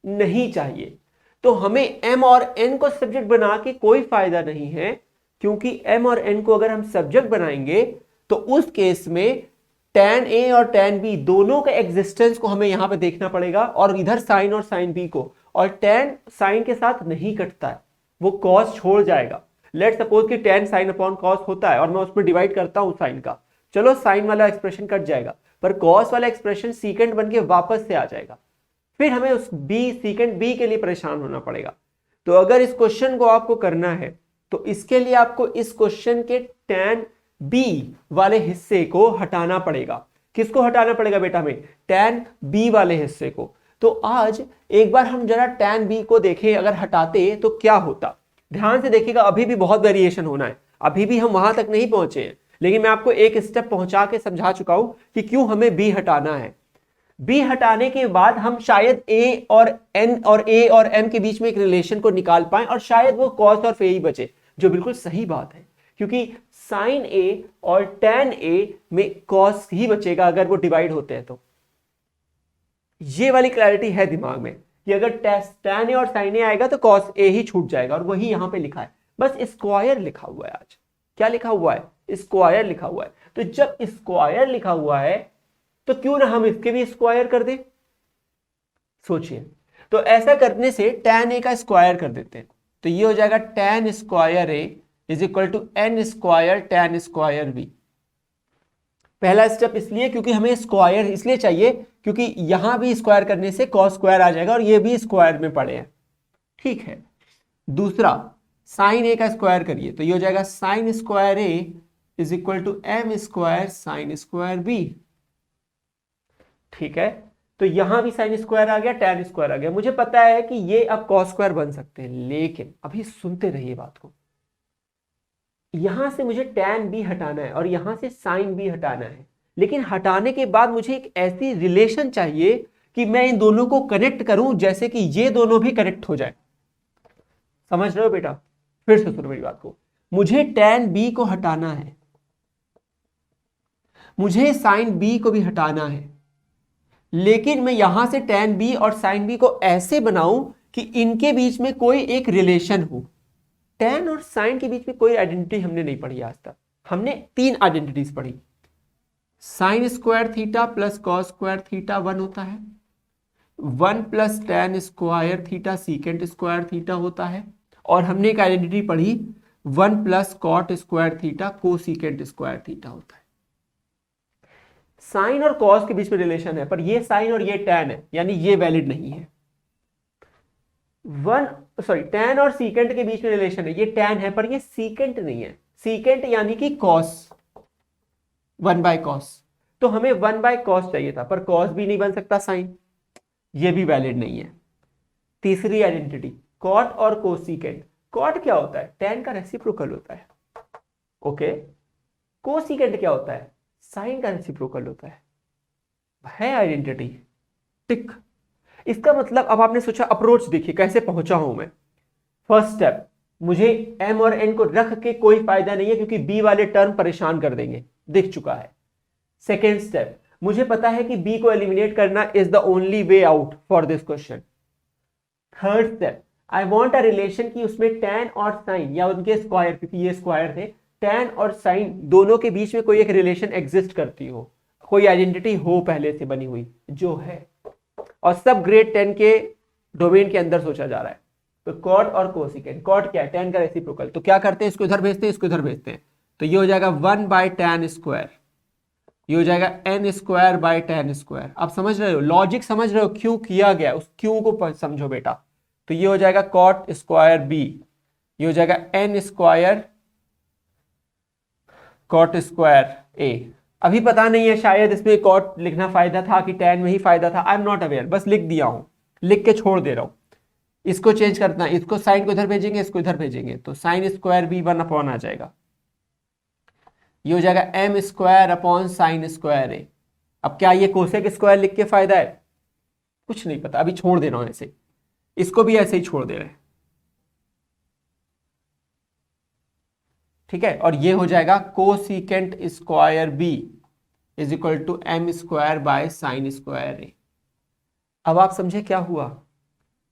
नहीं चाहिए, तो हमें m और n को सब्जेक्ट बना के कोई फायदा नहीं है, क्योंकि m और n को अगर हम सब्जेक्ट बनाएंगे तो उस केस में tan a और tan b दोनों के एग्जिस्टेंस को हमें यहां पे देखना पड़ेगा, और इधर sin और sin b को, और tan sin के साथ नहीं कटता है, वो cos छोड़ जाएगा। लेट सपोज कि tan sin अपॉन cos होता है और मैं उसमें डिवाइड करता हूं sin का, चलो sin वाला एक्सप्रेशन कट जाएगा, पर cos वाला एक्सप्रेशन सीकेंड बन के वापस से आ जाएगा। फिर हमें उस सीकेंड b के लिए परेशान होना पड़ेगा। तो अगर इस क्वेश्चन को आपको करना है तो इसके लिए आपको इस क्वेश्चन के tan b वाले हिस्से को हटाना पड़ेगा। किसको हटाना पड़ेगा बेटा? हमें tan b वाले हिस्से को। तो आज एक बार हम जरा tan b को देखें, अगर हटाते तो क्या होता। ध्यान से देखिएगा, अभी भी बहुत वेरिएशन होना है, अभी भी हम वहां तक नहीं पहुंचे हैं, लेकिन मैं आपको एक स्टेप पहुंचा के समझा चुका हूं कि क्यों हमें b हटाना है। b हटाने के बाद हम शायद a और n और a और m के बीच में एक रिलेशन को निकाल पाए, और शायद वो cos और फे ही बचे, जो बिल्कुल सही बात है, क्योंकि sin a और tan a में cos ही बचेगा अगर वो डिवाइड होते हैं तो। ये वाली क्लैरिटी है दिमाग में कि अगर tan a और sin a आएगा तो cos a ही छूट जाएगा, और वही यहां पे लिखा है, बस स्क्वायर लिखा हुआ है। आज क्या लिखा हुआ है? स्क्वायर लिखा हुआ है। तो जब स्क्वायर लिखा हुआ है तो क्यों ना हम इसके भी स्क्वायर कर दें। सोचिए, तो ऐसा करने से tan a का स्क्वायर कर देते हैं, तो ये हो जाएगा tan square a is equal to n square tan square b। पहला स्टेप इसलिए क्योंकि हमें स्क्वायर इसलिए चाहिए क्योंकि यहां भी स्क्वायर करने से cos स्क्वायर आ जाएगा, और ये भी स्क्वायर में पड़े हैं। ठीक है, दूसरा sin a का स्क्वायर करिए, तो ये हो जाएगा sin square a is equal to M square sine square B. ठीक है, तो यहां भी साइन स्क्वायर आ गया, टैन स्क्वायर आ गया। मुझे पता है कि ये अब कॉस स्क्वायर बन सकते हैं, लेकिन अभी सुनते रहिए बात को। यहां से मुझे टैन बी हटाना है और यहां से साइन बी हटाना है, लेकिन हटाने के बाद मुझे एक ऐसी रिलेशन चाहिए कि मैं इन दोनों को कनेक्ट करूं जैसे कि ये दोनों भी कनेक्ट हो जाए। समझ रहे हो बेटा? फिर से सुनो मेरी बात को। मुझे टैन बी को हटाना है, मुझे साइन बी को भी हटाना है, लेकिन मैं यहां से टैन बी और साइन बी को ऐसे बनाऊं कि इनके बीच में कोई एक रिलेशन हो। टैन और साइन के बीच में कोई आइडेंटिटी हमने नहीं पढ़ी आज तक। हमने 3 आइडेंटिटीज पढ़ी। Sine square theta plus cos square theta 1 होता है, 1 plus tan square theta secant square theta होता है, और हमने एक आइडेंटिटी पढ़ी 1 plus cot square theta cosecant square theta होता है। साइन और कॉस के बीच में रिलेशन है, पर ये साइन और ये टैन है, यानी ये वैलिड नहीं है। टैन और सीकेंट के बीच में रिलेशन है, ये टैन है पर ये सीकेंट नहीं है। सीकेंट यानी कि कॉस, 1 बाय कॉस। तो हमें 1 बाय कॉस चाहिए था, पर कॉस भी नहीं बन सकता साइन, ये भी वैलिड नहीं है। तीसरी आइडेंटिटी कॉट और कोसीकेंट। कॉट क्या होता है? टैन का रेसिप्रोकल होता है। ओके, कोसीकेंट क्या होता है? साइन का रेसिप्रोकल होता है आइडेंटिटी। टिक। इसका मतलब अब आपने सोचा अप्रोच देखिए कैसे पहुंचा हूं मैं। फर्स्ट स्टेप, मुझे m और n को रख के कोई फायदा नहीं है क्योंकि b वाले टर्म परेशान कर देंगे, दिख चुका है। सेकेंड स्टेप, मुझे पता है कि b को एलिमिनेट करना is the only way out for this question. Third step, I want a relation कि उसमें tan और साइन या उनके स्क्वायर, क्योंकि ये स्क्वायर थे, टैन और साइन दोनों के बीच में कोई एक रिलेशन एग्जिस्ट करती हो, कोई आइडेंटिटी हो पहले से बनी हुई, जो है, और सब ग्रेड 10 के डोमेन के अंदर सोचा जा रहा है। तो कॉट और कोसिकेंट। कॉट क्या है? टैन का रेसिप्रोकल। तो क्या करते हैं, इसको इधर भेजते हैं, इसको इधर भेजते हैं, तो ये हो जाएगा 1 बाय टैन स्क्वायर, ये हो जाएगा n square by tan square. आप समझ रहे हो, लॉजिक समझ रहे हो क्यों किया गया, उस क्यों को समझो बेटा। तो ये हो जाएगा कॉट स्क्वायर बी, ये हो जाएगा n स्क्वायर कॉट स्क्वायर ए। अभी पता नहीं है, शायद इसमें कॉट लिखना फायदा था कि टैन में ही फायदा था, आई एम नॉट अवेयर, बस लिख दिया हूं, लिख के छोड़ दे रहा हूं। इसको चेंज करना, इसको साइन को इधर भेजेंगे, इसको इधर भेजेंगे, तो साइन स्क्वायर बी 1 अपॉन आ जाएगा, ये हो जाएगा M square upon sine square A. अब क्या ये कोसेक स्क्वायर लिख के फायदा है? कुछ नहीं पता, अभी छोड़ दे रहा हूं ऐसे, इसको भी ऐसे ही छोड़ दे रहे हैं। ठीक है, और ये हो जाएगा cosecant square B is equal to M square by sine square A. अब आप समझे क्या हुआ?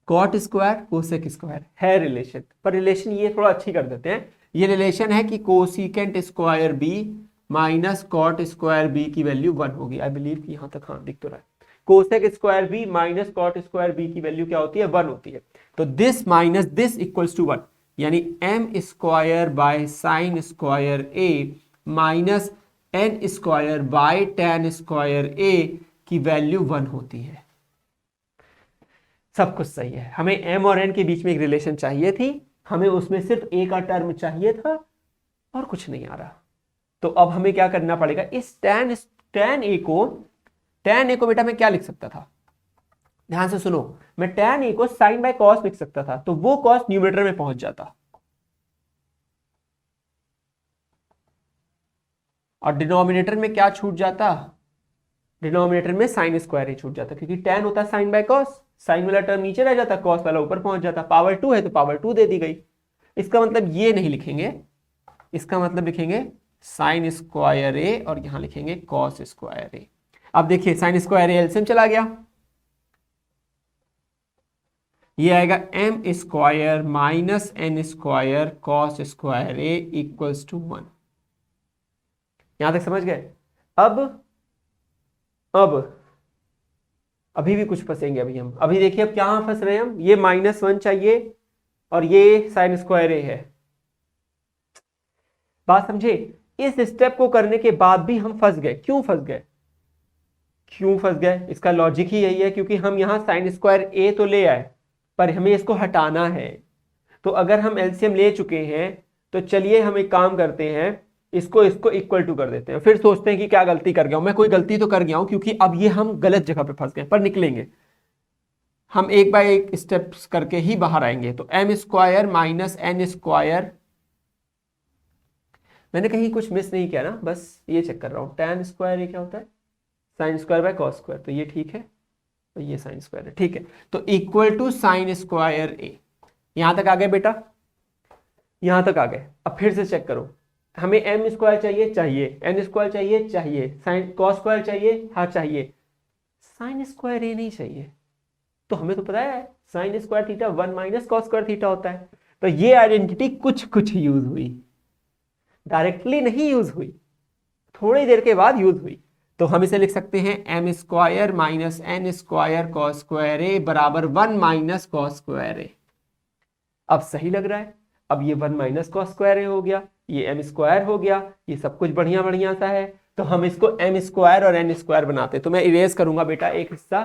कॉट स्क्वायर कोसेक स्क्वायर है रिलेशन, पर रिलेशन ये थोड़ा अच्छी कर देते हैं। ये रिलेशन है कि cosecant square B minus cot square B की वैल्यू 1 होगी। आई बिलीव कि यहां तक हाँ दिख तो रहा है। Cosec square B minus cot square B की वैल्यू क्या होती है? 1 होती है। तो this minus this equals to 1, यानी M square by sine square A minus N square by tan square A की वैल्यू 1 होती है। सब कुछ सही है। हमें m और n के बीच में एक रिलेशन चाहिए थी, हमें उसमें सिर्फ a का टर्म चाहिए था और कुछ नहीं आ रहा। तो अब हमें क्या करना पड़ेगा, इस tan a को बेटा मैं क्या लिख सकता था? ध्यान से सुनो, मैं tan a को साइन बाय कॉस लिख सकता था, तो वो कॉस न्यूमरेटर में पहुंच जाता और डिनोमिनेटर में क्या छूट जाता? डिनोमिनेटर में साइन स्क्वायर ही छूट जाता, क्योंकि tan होता है साइन बाय कॉस, साइन वाला टर्म नीचे रह जाता, कॉस वाला ऊपर पहुंच जाता। पावर 2 है तो पावर 2 दे दी गई। इसका मतलब ये नहीं लिखेंगे, इसका मतलब लिखेंगे साइन स्क्वायर ए और यहां लिखेंगे कॉस स्क्वायर ए। अब देखिए साइन स्क्वायर ए एलसीएम चला गया, ये आएगा M square minus N square cos square A equals to 1। यहां तक समझ गए? अब अभी भी कुछ फंसेंगे अभी हम। अभी देखिए अब क्या फंस रहे हैं हम, ये -1 चाहिए और ये साइन स्क्वायर ए है। बात समझे? इस स्टेप को करने के बाद भी हम फंस गए। क्यों फंस गए? इसका लॉजिक ही यही है, क्योंकि हम यहां साइन स्क्वायर ए तो ले आए पर हमें इसको हटाना है। तो अगर हम एलसीएम ले चुके हैं तो चलिए हम एक काम करते हैं, इसको इसको इक्वल टू कर देते हैं, फिर सोचते हैं कि क्या गलती कर गया हूं मैं। कोई गलती तो कर गया हूं, क्योंकि अब ये हम गलत जगह पे फंस गए, पर निकलेंगे हम एक बाय एक स्टेप्स करके ही बाहर आएंगे। तो M square minus N square, मैंने कहीं कुछ मिस नहीं किया ना, बस ये चेक कर रहा हूँ। tan स्क्वायर ये क्या होता है, sine square by cos square, तो ये ठीक है, तो ये साइन स्क्वायर है, ठीक है। तो इक्वल टू साइन स्क्वायर ए। यहां तक आ गए बेटा, यहां तक आ गए। अब फिर से चेक करो, हमें एम स्क्वायर चाहिए, चाहिए, एन स्क्वायर चाहिए, चाहिए, साइन कॉस स्क्वायर चाहिए, हाँ चाहिए, साइन स्क्वायर ए नहीं चाहिए। तो हमें तो पता है sign square theta 1 minus cos square theta होता है। तो ये आइडेंटिटी कुछ कुछ यूज हुई, डायरेक्टली नहीं यूज हुई, थोड़ी देर के बाद यूज हुई। तो हम इसे लिख सकते हैं M square minus N square cos square A बराबर 1 माइनस कॉस स्क्वायर ए। अब सही लग रहा है। अब ये 1 माइनस कॉस स्क्वायर ए हो गया, ये एम स्क्वायर हो गया, ये सब कुछ बढ़िया बढ़िया सा है। तो हम इसको एम स्क्वायर और एन स्क्वायर बनाते। तो मैं इरेज करूंगा बेटा एक हिस्सा,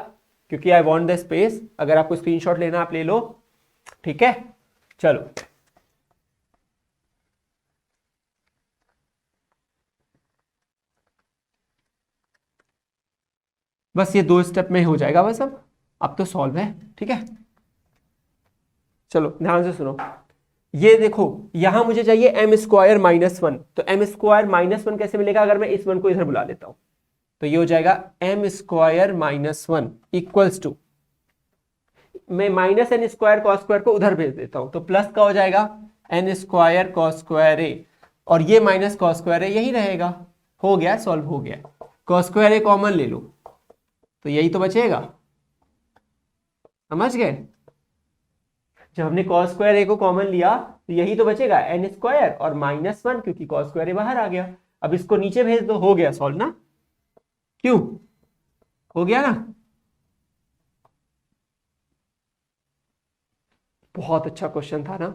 क्योंकि आई वांट द स्पेस। अगर आपको स्क्रीनशॉट लेना आप ले लो, ठीक है। चलो बस ये 2 स्टेप में हो जाएगा बस। अब तो सॉल्व है, ठीक है। चलो ध्यान से सुनो, ये देखो यहां मुझे चाहिए एम स्क्वायर माइनस 1। तो एम स्क्वायर माइनस 1 कैसे मिलेगा, अगर मैं इस 1 को इधर बुला लेता हूं, तो ये हो जाएगा M square minus 1 equals to, मैं minus N square cos square को उधर भेज देता हूं, तो प्लस का हो जाएगा एन स्क्वायर कॉस स्क्वायर ए, और ये माइनस कॉस स्क्वायर ए यही रहेगा। हो गया, सॉल्व हो गया। कॉस स्क्वायर ए कॉमन ले लो, तो यही तो बचेगा, समझ गए। जब हमने कॉस स्क्वायर ए को कॉमन लिया तो यही तो बचेगा, एन स्क्वायर और माइनस 1, क्योंकि कॉस स्क्वायर ए बाहर आ गया। अब इसको नीचे भेज दो, हो गया सॉल्व ना। क्यों हो गया ना, बहुत अच्छा क्वेश्चन था ना।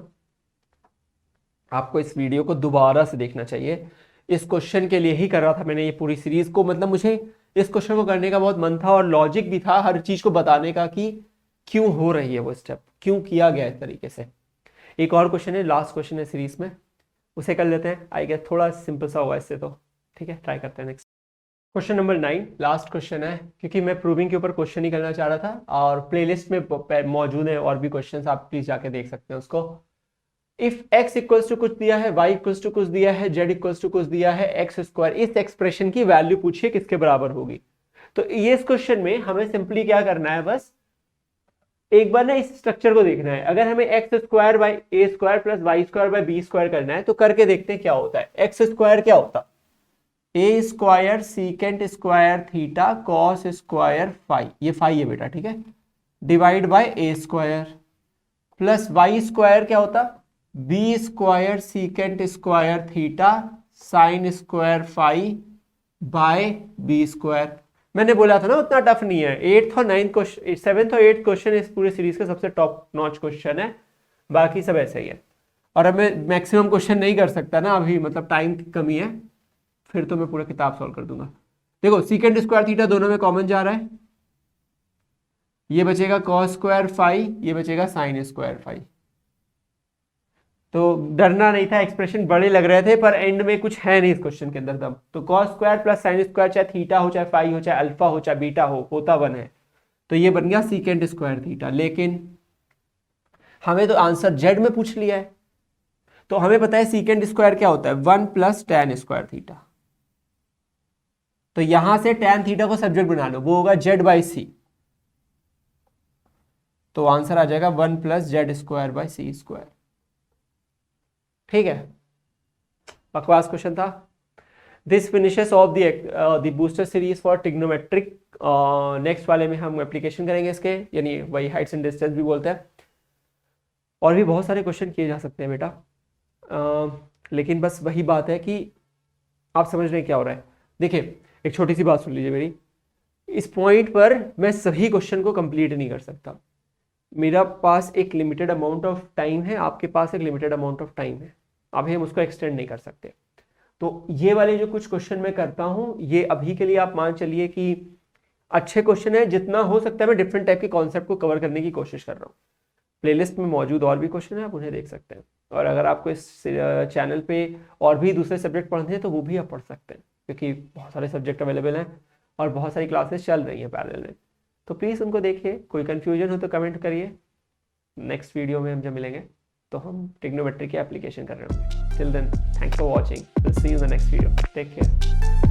आपको इस वीडियो को दोबारा से देखना चाहिए। इस क्वेश्चन के लिए ही कर रहा था मैंने ये पूरी सीरीज को, मतलब मुझे इस क्वेश्चन को करने का बहुत मन था, और लॉजिक भी था हर चीज को बताने का कि क्यों हो रही है वो स्टेप, क्यों किया गया इस तरीके से। एक और क्वेश्चन है, लास्ट क्वेश्चन है सीरीज में, उसे कर लेते हैं। आई गेस थोड़ा सिंपल सा होगा इससे, तो ठीक है, ट्राई करते हैं। Next question number 9 last question है, क्योंकि मैं प्रूविंग के ऊपर क्वेश्चन ही करना चाह रहा था, और प्लेलिस्ट में मौजूद है और भी क्वेश्चन, आप प्लीज जाके देख सकते हैं उसको। इफ x इक्वल्स टू कुछ दिया है, y इक्वल्स टू कुछ दिया है, z इक्वल्स टू कुछ दिया है, एक्स स्क्वायर, इस एक्सप्रेशन की वैल्यू पूछिए किसके बराबर होगी। तो ये इस क्वेश्चन में हमें सिंपली क्या करना है, बस एक बार ना इस स्ट्रक्चर को देखना है। अगर हमें X square by A square plus Y square by B square करना है, तो करके देखते हैं क्या होता है। एक्स स्क्वायर क्या होता, a square secant square theta cos square phi, ये फाई है बेटा, ठीक है, divide by a square, plus Y square क्या होता, b square secant square theta sine square phi by b square. मैंने बोला था ना उतना टफ नहीं है। 8th और 9th क्वेश्चन, 7th और 8th क्वेश्चन इस पूरे सीरीज का सबसे टॉप नॉच क्वेश्चन है, बाकी सब ऐसे ही है। और अब मैं मैक्सिमम क्वेश्चन नहीं कर सकता ना अभी, मतलब टाइम की कमी है, फिर तो मैं पूरा किताब सॉल्व कर दूंगा। देखो सीकेंट स्क्वायर थीटा दोनों में कॉमन जा रहा है, ये बचेगा कॉस स्क्वायर फाई, ये बचेगा साइन स्क्वायर फाई। तो डरना नहीं था, एक्सप्रेशन बड़े लग रहे थे, पर एंड में कुछ है नहीं इस क्वेश्चन के अंदर दम। तो cos square plus sine square, चाहे थीटा हो, चाहे फाई हो, चाहे अल्फा हो, चाहे बीटा हो, होता 1 है। तो ये बन गया सीकेंट स्क्वायर थीटा। लेकिन हमें तो आंसर जेड में पूछ लिया है, तो हमें पता है सीकेंट स्क्वायर क्या होता है, 1 प्लस टैन स्क्वायर थीटा। तो यहां से टैन थीटा को सब्जेक्ट बना लो, वो होगा जेड बाई सी। तो आंसर आ जाएगा 1 plus Z square by C square. ठीक है, बकवास क्वेश्चन था। This finishes off the booster series for trigonometric. Next वाले में हम एप्लीकेशन करेंगे इसके, यानी वही हाइट्स एंड डिस्टेंस भी बोलते हैं। और भी बहुत सारे क्वेश्चन किए जा सकते हैं बेटा, लेकिन बस वही बात है कि आप समझ रहे हैं क्या हो रहा है। देखिए एक छोटी सी बात सुन लीजिए मेरी, इस पॉइंट पर मैं सभी क्वेश्चन को कंप्लीट नहीं कर सकता। मेरा पास एक लिमिटेड अमाउंट ऑफ टाइम है, आपके पास एक लिमिटेड अमाउंट ऑफ टाइम है, अभी हम उसको एक्सटेंड नहीं कर सकते। तो ये वाले जो कुछ क्वेश्चन मैं करता हूँ, ये अभी के लिए आप मान चलिए कि अच्छे क्वेश्चन है। जितना हो सकता है मैं डिफरेंट टाइप के कॉन्सेप्ट को कवर करने की कोशिश कर रहा हूँ। प्लेलिस्ट में मौजूद और भी क्वेश्चन है, आप उन्हें देख सकते हैं। और अगर आपको इस चैनल पे और भी दूसरे सब्जेक्ट पढ़ने हैं तो वो भी आप पढ़ सकते हैं, क्योंकि बहुत सारे सब्जेक्ट अवेलेबल हैं और बहुत सारी क्लासेस चल रही हैं पैरेलल में। तो प्लीज़ उनको देखिए, कोई कन्फ्यूजन हो तो कमेंट करिए। नेक्स्ट वीडियो में हम जब मिलेंगे तो हम ट्रिग्नोमेट्री की एप्लीकेशन कर रहे होंगे। Till then, thanks for watching, will see you in the next video, take care.